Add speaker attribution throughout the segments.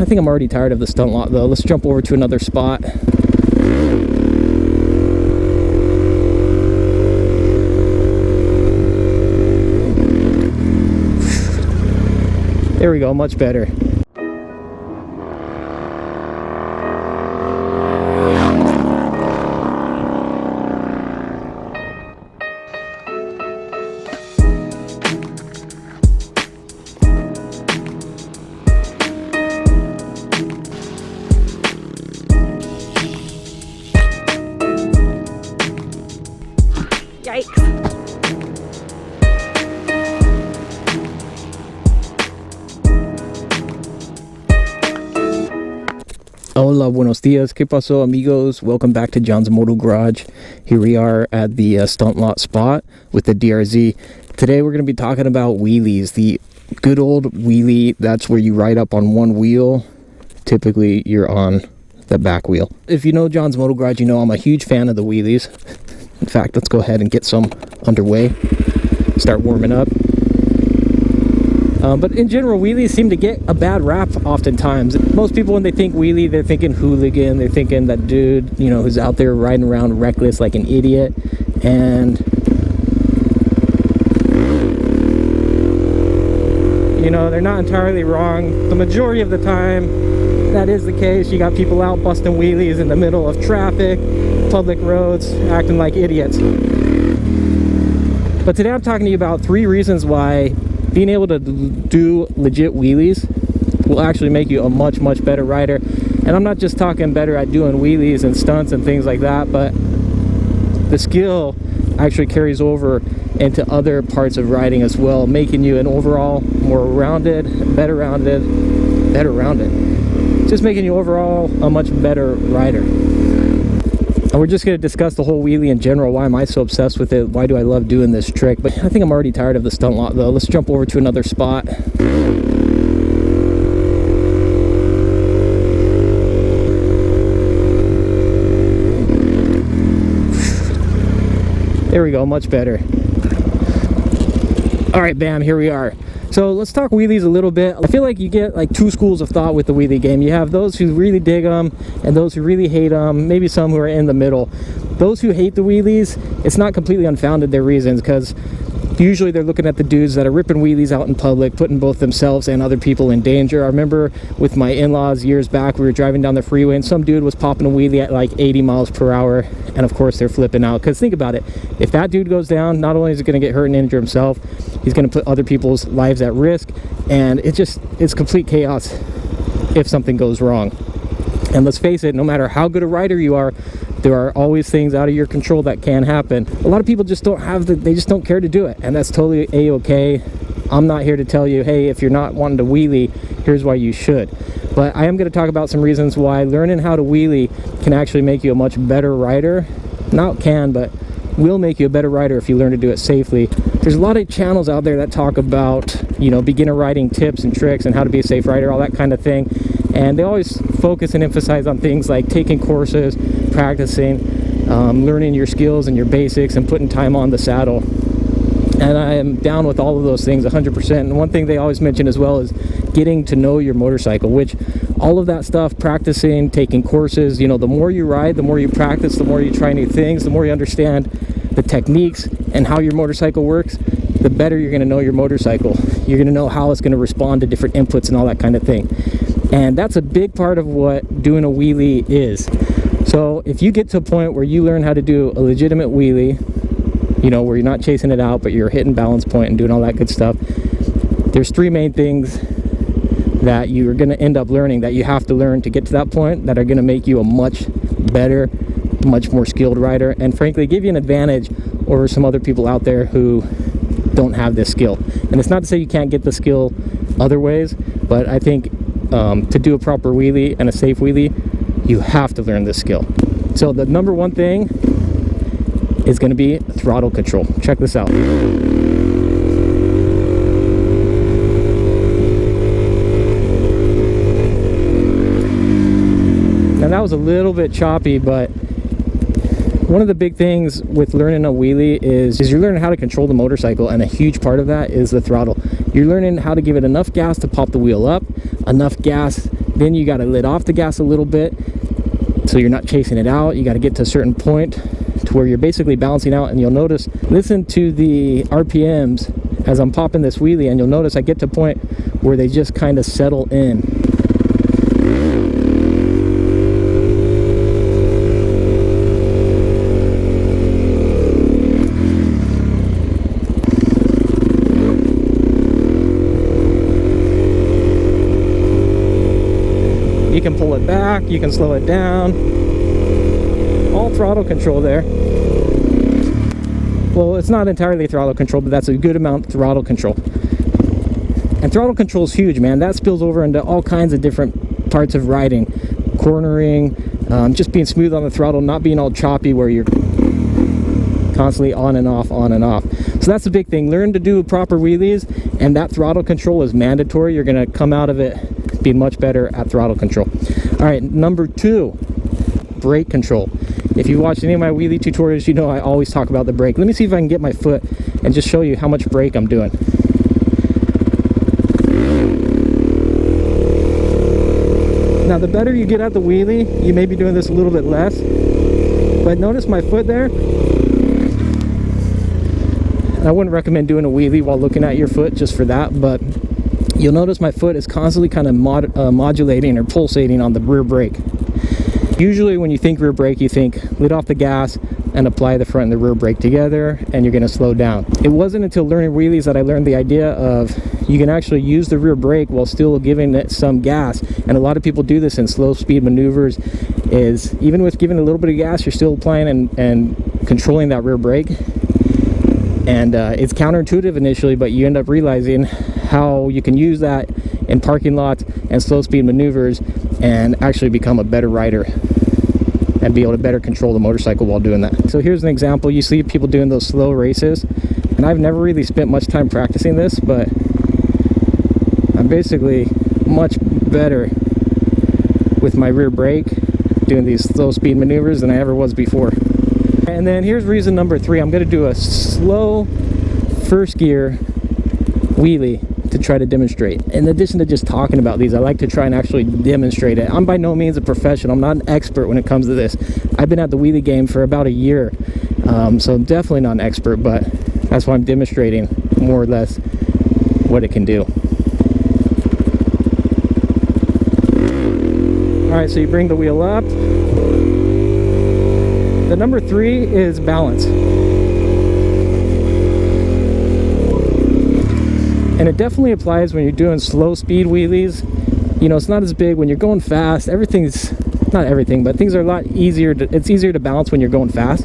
Speaker 1: I think I'm already tired of the stunt lot though. Let's jump over to another spot. There we go, much better.
Speaker 2: Yikes.
Speaker 1: Hola, buenos dias, ¿qué pasó, amigos? Welcome back to John's Moto Garage. Here we are at the stunt lot spot with the DRZ. Today we're going to be talking about wheelies, the good old wheelie. That's where you ride up on one wheel. Typically you're on the back wheel. If you know John's Moto Garage, you know I'm a huge fan of the wheelies. In fact, let's go ahead and get some underway. Start warming up. But in general, wheelies seem to get a bad rap oftentimes. Most people, when they think wheelie, they're thinking hooligan. They're thinking that dude, you know, who's out there riding around reckless like an idiot. And, you know, they're not entirely wrong. The majority of the time, that is the case. You got people out busting wheelies in the middle of traffic, public roads, acting like idiots. But today I'm talking to you about 3 reasons why being able to do legit wheelies will actually make you a much better rider. And I'm not just talking better at doing wheelies and stunts and things like that, but the skill actually carries over into other parts of riding as well, making you an overall more rounded, better rounded, just making you overall a much better rider. And we're just going to discuss the whole wheelie in general. Why am I so obsessed with it? Why do I love doing this trick? But I think I'm already tired of the stunt lot though. Let's jump over to another spot. There we go, much better. All right, bam, here we are. So let's talk wheelies a little bit. I feel like you get like 2 schools of thought with the wheelie game. You have those who really dig them and those who really hate them, maybe some who are in the middle. Those who hate the wheelies, it's not completely unfounded, their reasons, because usually they're looking at the dudes that are ripping wheelies out in public, putting both themselves and other people in danger. I remember with my in-laws years back, we were driving down the freeway and some dude was popping a wheelie at like 80 miles per hour. And of course they're flipping out, because think about it. If that dude goes down, not only is he going to get hurt and injure himself, he's going to put other people's lives at risk. And it's complete chaos if something goes wrong. And let's face it, no matter how good a rider you are, there are always things out of your control that can happen. A lot of people just don't have they just don't care to do it, and that's totally a-okay. I'm not here to tell you, hey, if you're not wanting to wheelie, here's why you should. But I am going to talk about some reasons why learning how to wheelie can actually make you a much better rider. Not can, but will make you a better rider if you learn to do it safely. There's a lot of channels out there that talk about, you know, beginner riding tips and tricks and how to be a safe rider, all that kind of thing. And they always focus and emphasize on things like taking courses, practicing, learning your skills and your basics, and putting time on the saddle. And I am down with all of those things 100%. And one thing they always mention as well is getting to know your motorcycle, which all of that stuff, practicing, taking courses, you know, the more you ride, the more you practice, the more you try new things, the more you understand the techniques and how your motorcycle works, the better you're going to know your motorcycle. You're going to know how it's going to respond to different inputs and all that kind of thing. And that's a big part of what doing a wheelie is. So if you get to a point where you learn how to do a legitimate wheelie, you know, where you're not chasing it out, but you're hitting balance point and doing all that good stuff, there's 3 main things that you're going to end up learning, that you have to learn to get to that point, that are going to make you a much better, much more skilled rider, and frankly give you an advantage over some other people out there who don't have this skill. And it's not to say you can't get the skill other ways, but I think to do a proper wheelie and a safe wheelie, you have to learn this skill. So the number 1 thing is going to be throttle control. Check this out. Now that was a little bit choppy, but one of the big things with learning a wheelie is you're learning how to control the motorcycle, and a huge part of that is the throttle. You're learning how to give it enough gas to pop the wheel up, enough gas Then you got to let off the gas a little bit so you're not chasing it out. You got to get to a certain point to where you're basically balancing out. And you'll notice, listen to the RPMs as I'm popping this wheelie, and you'll notice I get to a point where they just kind of settle in. You can pull it back, you can slow it down. All throttle control there. Well, it's not entirely throttle control, but that's a good amount of throttle control. And throttle control is huge, man. That spills over into all kinds of different parts of riding. Cornering, just being smooth on the throttle, not being all choppy where you're constantly on and off, on and off. So that's the big thing. Learn to do proper wheelies, and that throttle control is mandatory. You're going to come out of it being much better at throttle control. All right, number 2, brake control. If you've watched any of my wheelie tutorials, you know I always talk about the brake. Let me see if I can get my foot and just show you how much brake I'm doing. Now, the better you get at the wheelie, you may be doing this a little bit less, but notice my foot there. And I wouldn't recommend doing a wheelie while looking at your foot just for that, but you'll notice my foot is constantly kind of modulating or pulsating on the rear brake. Usually when you think rear brake, you think let off the gas and apply the front and the rear brake together, and you're going to slow down. It wasn't until learning wheelies that I learned the idea of you can actually use the rear brake while still giving it some gas. And a lot of people do this in slow speed maneuvers, is even with giving a little bit of gas, you're still applying and controlling that rear brake. And it's counterintuitive initially, but you end up realizing how you can use that in parking lots and slow speed maneuvers and actually become a better rider and be able to better control the motorcycle while doing that. So here's an example. You see people doing those slow races, and I've never really spent much time practicing this, but I'm basically much better with my rear brake doing these slow speed maneuvers than I ever was before. And then here's reason number 3. I'm going to do a slow first gear wheelie to try to demonstrate. In addition to just talking about these, I like to try and actually demonstrate it. I'm by no means a professional. I'm not an expert when it comes to this. I've been at the wheelie game for about a year, so I'm definitely not an expert, but that's why I'm demonstrating more or less what it can do. All right, so you bring the wheel up. The number 3 is balance. And it definitely applies when you're doing slow speed wheelies. You know, it's not as big when you're going fast. Everything's, not everything, but things are a lot easier it's easier to balance when you're going fast.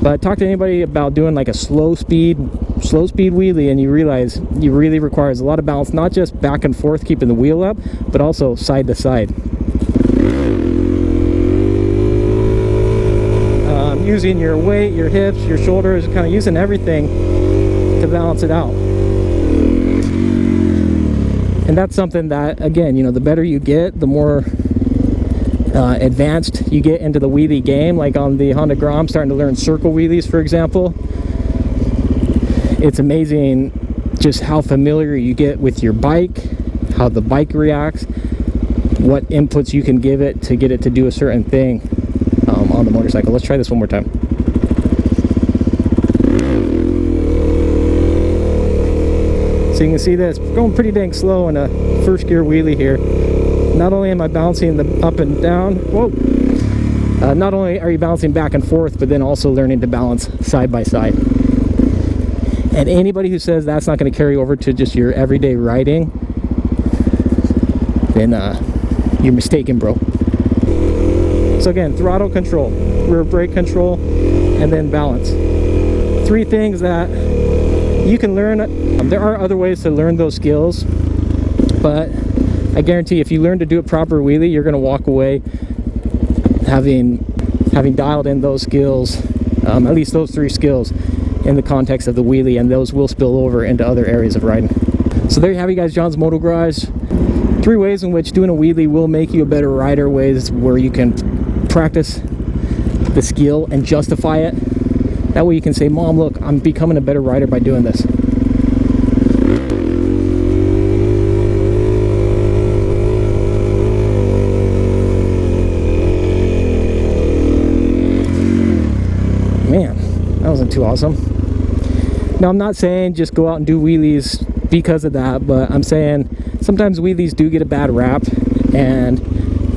Speaker 1: But talk to anybody about doing like a slow speed wheelie, and you realize it really requires a lot of balance, not just back and forth keeping the wheel up, but also side to side. Using your weight, your hips, your shoulders, kind of using everything to balance it out. And that's something that, again, you know, the better you get, the more advanced you get into the wheelie game. Like on the Honda Grom, starting to learn circle wheelies, for example. It's amazing just how familiar you get with your bike, how the bike reacts, what inputs you can give it to get it to do a certain thing on the motorcycle. Let's try this one more time. So you can see this going pretty dang slow in a first gear wheelie here. Not only am I bouncing the up and down, whoa, not only are you bouncing back and forth, but then also learning to balance side by side. And anybody who says that's not going to carry over to just your everyday riding, then you're mistaken, bro. So again, throttle control, rear brake control, and then balance. 3 things that you can learn. There are other ways to learn those skills, but I guarantee if you learn to do a proper wheelie, you're going to walk away having dialed in those skills, at least those 3 skills in the context of the wheelie, and those will spill over into other areas of riding. So there you have it, guys. John's Moto Garage. 3 ways in which doing a wheelie will make you a better rider, ways where you can practice the skill and justify it. That way you can say, Mom, look, I'm becoming a better rider by doing this. too awesome. Now, I'm not saying just go out and do wheelies because of that, but I'm saying sometimes wheelies do get a bad rap, and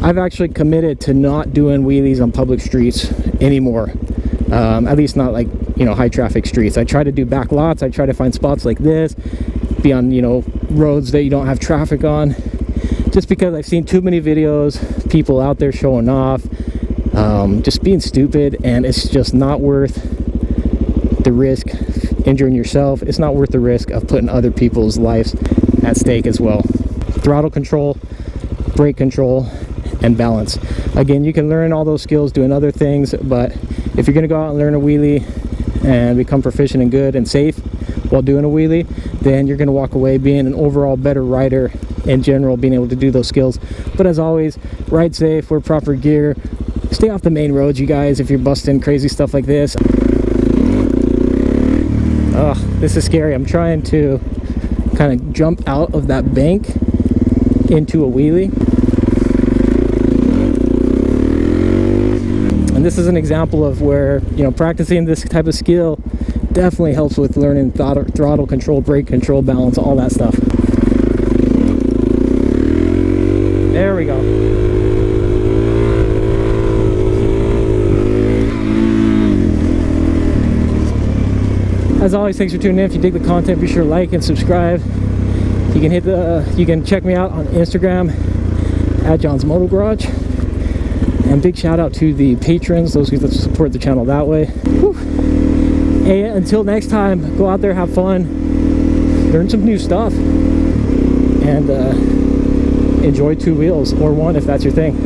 Speaker 1: I've actually committed to not doing wheelies on public streets anymore. At least not like, you know, high traffic streets. I try to do back lots. I try to find spots like this, be on, you know, roads that you don't have traffic on, just because I've seen too many videos, people out there showing off, just being stupid, and it's just not worth the risk injuring yourself. It's not worth the risk of putting other people's lives at stake as well. Throttle control, brake control, and balance. Again, you can learn all those skills doing other things, but if you're going to go out and learn a wheelie and become proficient and good and safe while doing a wheelie, then you're going to walk away being an overall better rider in general, being able to do those skills. But as always, ride safe, wear proper gear, stay off the main roads, you guys, if you're busting crazy stuff like this. Oh, this is scary. I'm trying to kind of jump out of that bank into a wheelie. And this is an example of where, you know, practicing this type of skill definitely helps with learning throttle control, brake control, balance, all that stuff. There we go. As always, thanks for tuning in. If you dig the content, be sure to like and subscribe. You can check me out on Instagram at John's Moto Garage. And big shout out to the patrons, those who support the channel that way. Whew. Hey, until next time, go out there, have fun, learn some new stuff, and enjoy two wheels, or one if that's your thing.